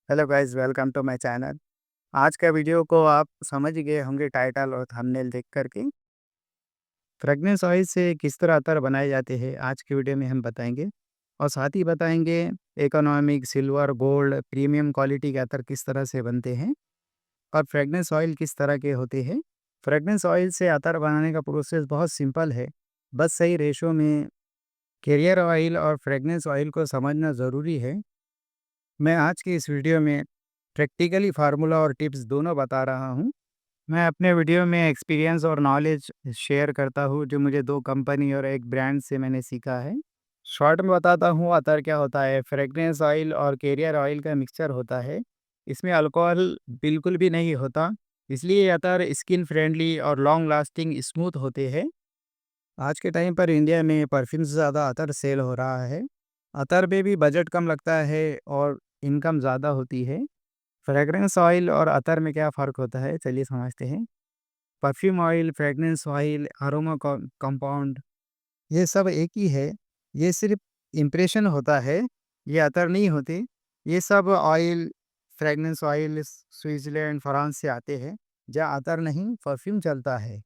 Hello guys, welcome to my channel. आज का video को आप समझ गए होंगे टाइटल और थंबनेल देख कर के। फ्रेग्रेंस ऑयल से किस तरह अतर बनाए जाते हैं आज के वीडियो में हम बताएंगे। और साथ ही बताएंगे economic, silver, gold, premium quality के अतर किस तरह से बनते हैं और फ्रेग्रेंस ऑयल किस तरह के होते हैं। फ्रेग्रेंस ऑयल से अतर बनाने का प्रोसेस बहुत सिंपल है। बस सही रेशो में कैरियर ऑयल और फ्रेग्रेंस ऑयल को समझना ज़रूरी है। मैं आज की इस वीडियो में प्रैक्टिकली फार्मूला और टिप्स दोनों बता रहा हूँ। मैं अपने वीडियो में एक्सपीरियंस और नॉलेज शेयर करता हूँ जो मुझे 2 कंपनी और 1 ब्रांड से मैंने सीखा है। शॉर्ट में बताता हूँ अतर क्या होता है। फ्रेग्रेंस ऑयल और कैरियर ऑयल का मिक्सचर होता है। इसमें अल्कोहल बिल्कुल भी नहीं होता, इसलिए ये अतर स्किन फ्रेंडली और लॉन्ग लास्टिंग स्मूथ होते हैं। आज के टाइम पर इंडिया में परफ्यूम से ज़्यादा अतर सेल हो रहा है। अतर में भी बजट कम लगता है और इनकम ज़्यादा होती है। फ्रेग्रेंस ऑयल और अतर में क्या फ़र्क होता है, चलिए समझते हैं। Perfume oil, fragrance oil, aroma compound, ये सब एक ही है। ये सिर्फ इम्प्रेशन होता है, ये अतर नहीं होते। ये सब oil, fragrance oil Switzerland, France से आते हैं, जहाँ अतर नहीं परफ्यूम चलता है।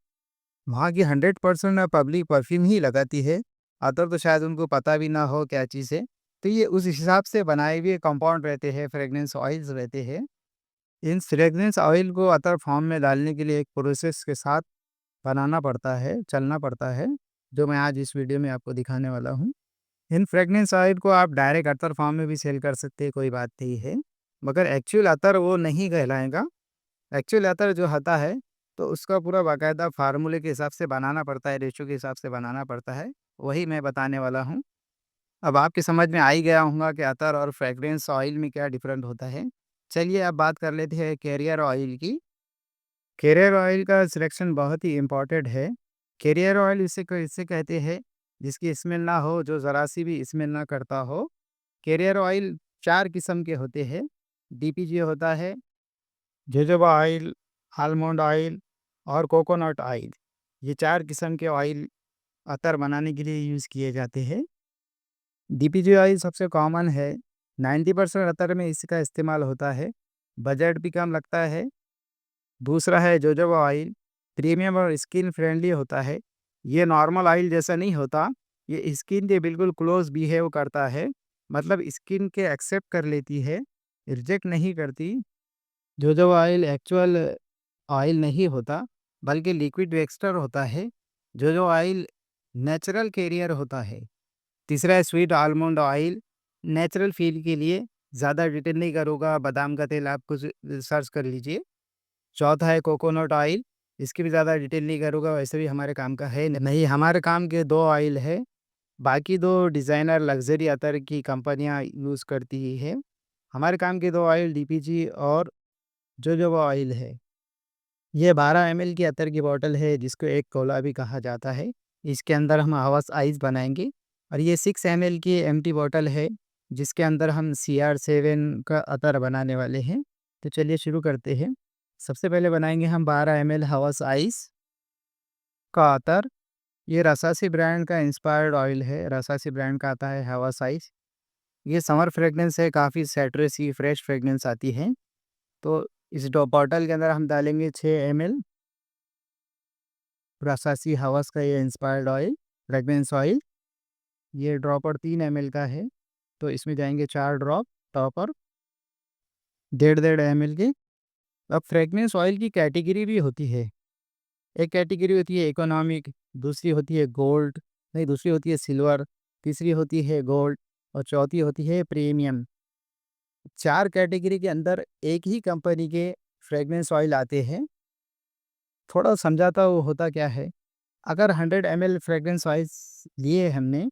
वहाँ की 100% पब्लिक परफ्यूम ही लगाती है। अतर तो शायद उनको पता भी ना हो क्या चीज़ है। तो ये उस हिसाब से बनाए हुए कंपाउंड रहते हैं, फ्रेग्रेंस ऑयल्स रहते हैं। इन फ्रेग्रेंस ऑयल को अतर फॉर्म में डालने के लिए एक प्रोसेस के साथ बनाना पड़ता है, चलना पड़ता है, जो मैं आज इस वीडियो में आपको दिखाने वाला हूँ। इन फ्रेग्रेंस ऑयल को आप डायरेक्ट अतर फॉर्म में भी सेल कर सकते हैं, कोई बात नहीं है। मगर एक्चुअल अतर वो नहीं कहलाएगा। एक्चुअल अतर जो होता है, तो उसका पूरा बाकायदा फार्मूले के हिसाब से बनाना पड़ता है, रेशो के हिसाब से बनाना पड़ता है। वही मैं बताने वाला हूँ। अब आपकी समझ में आ ही गया होगा कि अतर और फ्रेग्रेंस ऑयल में क्या डिफरेंट होता है। चलिए अब बात कर लेते हैं कैरियर ऑयल की। कैरियर ऑयल का सिलेक्शन बहुत ही इम्पोर्टेंट है। कैरियर ऑयल इसे कहते हैं जिसकी स्मेल ना हो, जो ज़रा सी भी स्मेल ना करता हो। कैरियर ऑयल 4 किस्म के होते हैं। डीपीजी होता है, जोजोबा ऑयल, आलमंड ऑयल और कोकोनट ऑयल। ये 4 किस्म के ऑयल अतर बनाने के लिए यूज़ किए जाते हैं। डीपीजी ऑयल सबसे कॉमन है, 90% अतर में इसका इस्तेमाल होता है। बजट भी कम लगता है। दूसरा है जोजोबा ऑयल, प्रीमियम और स्किन फ्रेंडली होता है। ये नॉर्मल ऑयल जैसा नहीं होता, ये स्किन के बिल्कुल क्लोज बिहेव करता है, मतलब स्किन के एक्सेप्ट कर लेती है, रिजेक्ट नहीं करती। जोजोबा ऑयल एक्चुअल ऑयल नहीं होता, बल्कि लिक्विड एक्स्ट्रा होता है। जोजो ऑयल नेचुरल कैरियर होता है। तीसरा है sweet almond oil, natural feel के लिए। ज़्यादा डिटेल नहीं करूँगा, बादाम का तेल आप कुछ सर्च कर लीजिए। चौथा है कोकोनट ऑयल, इसकी भी ज़्यादा डिटेल नहीं करूँगा, वैसे भी हमारे काम का है नहीं। हमारे काम के 2 ऑयल है, बाकी 2 डिज़ाइनर लग्ज़री अतर की कंपनियाँ यूज़ करती ही है। हमारे काम के 2 ऑयल डीपीजी और जोजोबा ऑयल है। ये 12 एमएल की अतर की बॉटल है जिसको एक कोला भी कहा जाता है। इसके अंदर हम हवस आइस बनाएँगे। और ये 6 एमएल की एम्प्टी बॉटल है जिसके अंदर हम CR7 का अतर बनाने वाले हैं। तो चलिए शुरू करते हैं। सबसे पहले बनाएँगे हम 12 एमएल हवस आइस का अतर। ये रसासी ब्रांड का इंस्पायर्ड ऑयल है। रसासी ब्रांड का आता है हवस आइस। ये समर फ्रेग्रेंस है, काफ़ी साइट्रसी फ्रेश फ्रेग्रेंस आती है। तो इस डो बॉटल के अंदर हम डालेंगे 6 एमएल रसासी हवस का ये इंस्पायर्ड ऑयल, फ्रेग्रेंस ऑयल। ये ड्रॉपर 3 एमएल का है, तो इसमें जाएँगे 4 ड्रॉप टॉपर, डेढ़-डेढ़ एमएल के। अब फ्रेग्रेंस ऑयल की कैटेगरी भी होती है। एक कैटेगरी होती है इकोनॉमिक, दूसरी होती है गोल्ड, नहीं दूसरी होती है सिल्वर, तीसरी होती है गोल्ड और चौथी होती है प्रीमियम। 4 कैटेगरी के अंदर एक ही कंपनी के फ्रेग्रेंस ऑयल आते हैं। थोड़ा समझाता हूँ होता क्या है। अगर 100 एमएल फ्रेग्रेंस ऑयल्स लिए हमने,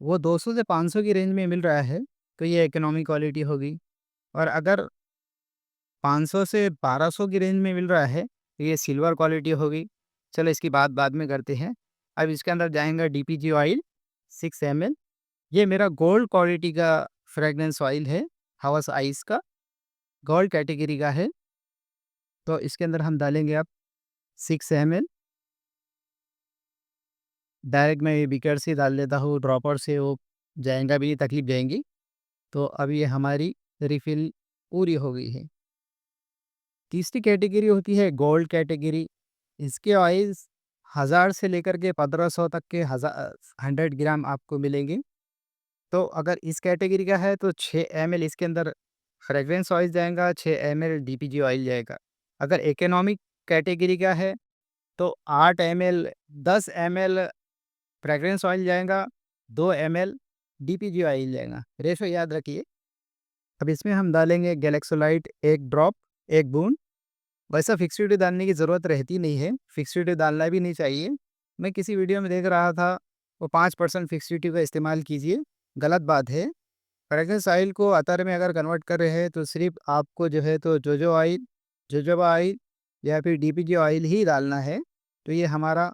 वो 200 से 500 की रेंज में मिल रहा है, तो ये इकोनॉमी क्वालिटी होगी। और अगर 500 से 1200 की रेंज में मिल रहा है, तो ये सिल्वर क्वालिटी होगी। चलो इसकी बात बाद में करते हैं। अब इसके अंदर जाएँगा डीपीजी ऑयल 6 एमएल। ये मेरा गोल्ड क्वालिटी का फ्रेग्रेंस ऑयल है, हवस आइस का, गोल्ड कैटेगरी का है। तो इसके अंदर हम डालेंगे अब 6 एमएल। डायरेक्ट मैं ये बीकर से डाल देता हूँ, ड्रॉपर से वो जाएगा भी नहीं, तकलीफ जाएँगी। तो अब ये हमारी रिफ़िल पूरी हो गई है। तीसरी कैटेगरी होती है गोल्ड कैटेगरी। इसके ऑयल्स 1000 से लेकर के 1500 तक के 100 ग्राम आपको मिलेंगे। तो अगर इस कैटेगरी का है तो 6 एमएल इसके अंदर फ्रेग्रेंस ऑयल जाएगा, 6 एमएल डीपीजी ऑयल जाएगा। अगर इकोनॉमिक कैटेगरी का है तो 8 एमएल, 10 एमएल फ्रेग्रेंस ऑयल जाएगा, 2 एमएल डीपीजी ऑयल जाएगा। रेशो याद रखिए। अब इसमें हम डालेंगे गैलेक्सोलाइट 1 ड्रॉप, 1 बूंद। वैसा फिक्सिटी डालने की ज़रूरत रहती नहीं है, फिक्सिटी डालना भी नहीं चाहिए। मैं किसी वीडियो में देख रहा था, वो 5% फिक्सिटी का इस्तेमाल कीजिए, गलत बात है। फ्रेग्रेंस ऑयल को अतर में अगर कन्वर्ट कर रहे हैं तो सिर्फ आपको जो है तो जोजो ऑयल, जोजोबा ऑयल या फिर डीपीजी ऑयल ही डालना है। तो ये हमारा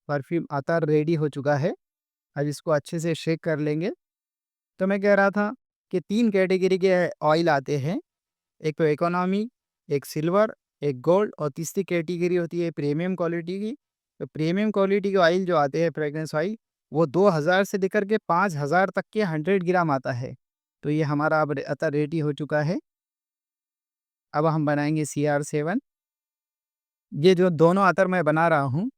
परफ्यूम अतर रेडी हो चुका है। अब इसको अच्छे से शेक कर लेंगे। तो मैं कह रहा था कि 3 कैटेगरी के ऑयल आते हैं, एक तो इकोनॉमी, एक सिल्वर, एक गोल्ड और तीसरी कैटेगरी होती है प्रीमियम क्वालिटी की। तो प्रीमियम क्वालिटी के ऑयल जो आते हैं फ्रेग्रेंस ऑयल, वो 2000 से लेकर के 5000 तक के 100 ग्राम आता है। तो ये हमारा अब अतर रेडी हो चुका है। अब हम बनाएंगे CR7। ये जो दोनों अतर मैं बना रहा हूँ,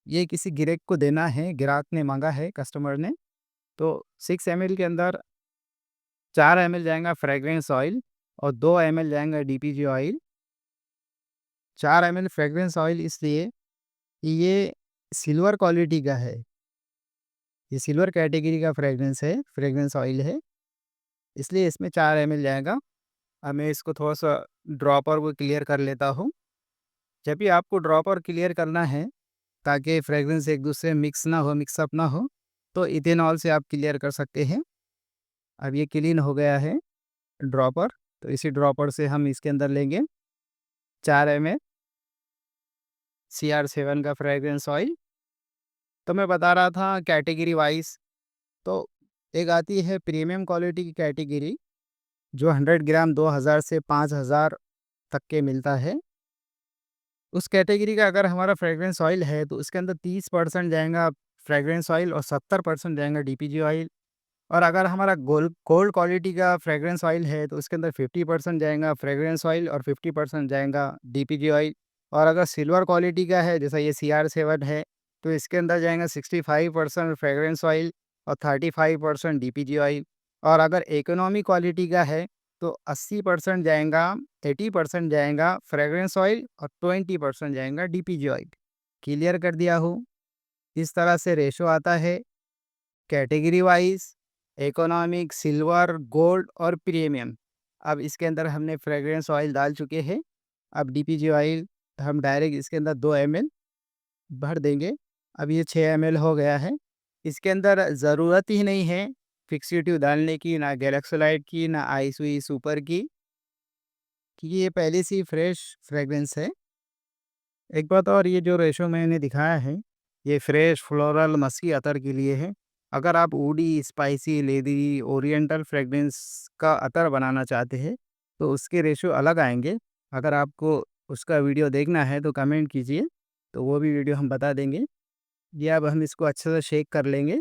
ये किसी ग्राहक को देना है, ग्राहक ने मांगा है, कस्टमर ने। तो 6 एमएल के अंदर 4 एमएल जाएगा फ्रेग्रेंस ऑयल और 2 एमएल जाएगा DPG oil. 4 ML fragrance oil इसलिए कि ये सिल्वर क्वालिटी का है, ये सिल्वर कैटेगरी का फ्रेग्रेंस है, फ्रेग्रेंस ऑयल है, इसलिए इसमें 4 एमएल जाएगा। अब मैं इसको थोड़ा-सा ड्रॉपर को क्लियर कर लेता हूँ। जब भी आपको ड्रॉपर क्लियर करना है, ताकि फ्रेग्रेंस एक दूसरे में मिक्स ना हो, मिक्सअप ना हो, तो इथेनॉल से आप क्लियर कर सकते हैं। अब ये क्लीन हो गया है ड्रॉपर, तो इसी ड्रॉपर से हम इसके अंदर लेंगे 4 एमएल CR7 का फ्रेग्रेंस ऑयल। तो मैं बता रहा था कैटेगरी वाइज़, तो एक आती है प्रीमियम क्वालिटी की कैटेगरी, जो 100 ग्राम 2000 से 5000 तक के मिलता है। उस कैटेगरी का अगर हमारा फ्रेग्रेंस ऑयल है तो उसके अंदर 30% जाएगा फ्रेग्रेंस ऑयल और 70% जाएगा डीपीजी ऑयल। और अगर हमारा गोल्ड गोल्ड क्वालिटी का फ्रेग्रेंस ऑयल है तो उसके अंदर 50% जाएगा फ्रेग्रेंस ऑयल और 50% जाएगा डीपीजी ऑयल। और अगर सिल्वर क्वालिटी का है, जैसा ये CR7 है, तो इसके अंदर जाएगा 65% फ्रेग्रेंस ऑयल और 35% डीपीजी ऑयल। और अगर इकोनॉमी क्वालिटी का है तो 80% जाएगा, 80% जाएगा फ्रेग्रेंस ऑयल और 20% जाएगा डीपीजी ऑयल। क्लियर कर दिया हूँ। इस तरह से रेशो आता है category wise, economic, silver, gold और प्रीमियम। अब इसके अंदर हमने फ्रेग्रेंस ऑयल डाल चुके हैं। अब डीपीजी ऑयल हम डायरेक्ट इसके अंदर 2 एमएल भर देंगे। अब ये 6 एमएल हो गया है। इसके अंदर ज़रूरत ही नहीं है फिक्सिटिव डालने की, ना गैलेक्सोलाइट की, ना आइसवी सुपर की, क्योंकि ये पहले से ही फ्रेश फ्रेग्रेंस है। एक बात और, ये जो रेशो मैंने दिखाया है, ये फ्रेश फ्लोरल मस्की अतर के लिए है। अगर आप woody, spicy, leathery, oriental fragrance का अतर बनाना चाहते हैं, तो उसके रेशो अलग आएँगे। अगर आपको उसका वीडियो देखना है तो कमेंट कीजिए, तो वो भी वीडियो हम बता देंगे। ये अब हम इसको अच्छे से शेक कर लेंगे।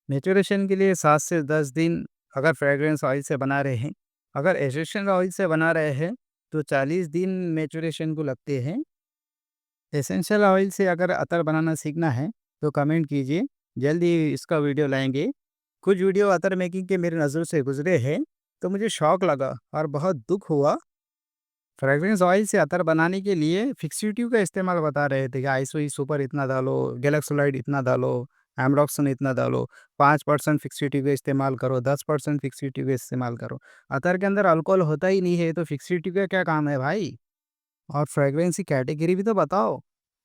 मैच्योरेशन के लिए 7 से 10 दिन अगर फ्रेग्रेंस ऑयल से बना रहे हैं, अगर एसेंशियल ऑयल से बना रहे हैं, तो 40 दिन मैच्योरेशन को लगते हैं। एसेंशियल ऑयल से अगर अतर बनाना सीखना है तो कमेंट कीजिए, जल्दी इसका वीडियो लाएंगे। कुछ वीडियो अतर मेकिंग के मेरी नज़र से गुजरे हैं, तो मुझे शौक लगा और बहुत दुख हुआ। फ्रेग्रेंस ऑयल से अतर बनाने के लिए फिक्सिटिव का इस्तेमाल बता रहे थे कि आइसोई सुपर इतना डालो, गैलेक्सोलाइड इतना डालो, एमरॉक्सन इतना डालो, 5% फिक्सिटिव का इस्तेमाल करो, 10% फिक्सिटिव का इस्तेमाल करो। अतर के अंदर अल्कोहल होता ही नहीं है तो फिक्सिटिव का क्या काम है भाई? और फ्रेग्रेंस की कैटेगरी भी तो बताओ।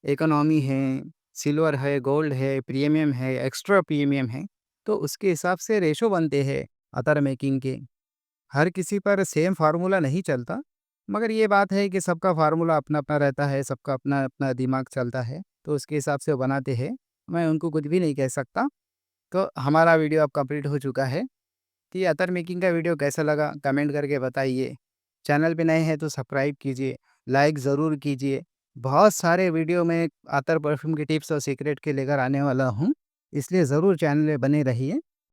इकोनॉमी है, सिल्वर है, गोल्ड है, प्रीमियम है, एक्स्ट्रा प्रीमियम है, तो उसके हिसाब से रेशो बनते हैं अतर मेकिंग के। हर किसी पर सेम फार्मूला नहीं चलता, मगर ये बात है कि सबका फार्मूला अपना-अपना रहता है, सबका अपना-अपना दिमाग चलता है, तो उसके हिसाब से वो बनाते हैं। मैं उनको कुछ भी नहीं कह सकता। तो हमारा वीडियो अब कंप्लीट हो चुका है। तो ये अतर मेकिंग का वीडियो कैसा लगा कमेंट करके बताइए। चैनल पे नए हैं तो सब्सक्राइब कीजिए, लाइक ज़रूर कीजिए। बहुत सारे वीडियो में अतर परफ्यूम की टिप्स और सीक्रेट के लेकर आने वाला हूँ, इसलिए ज़रूर चैनल में बने रहिए।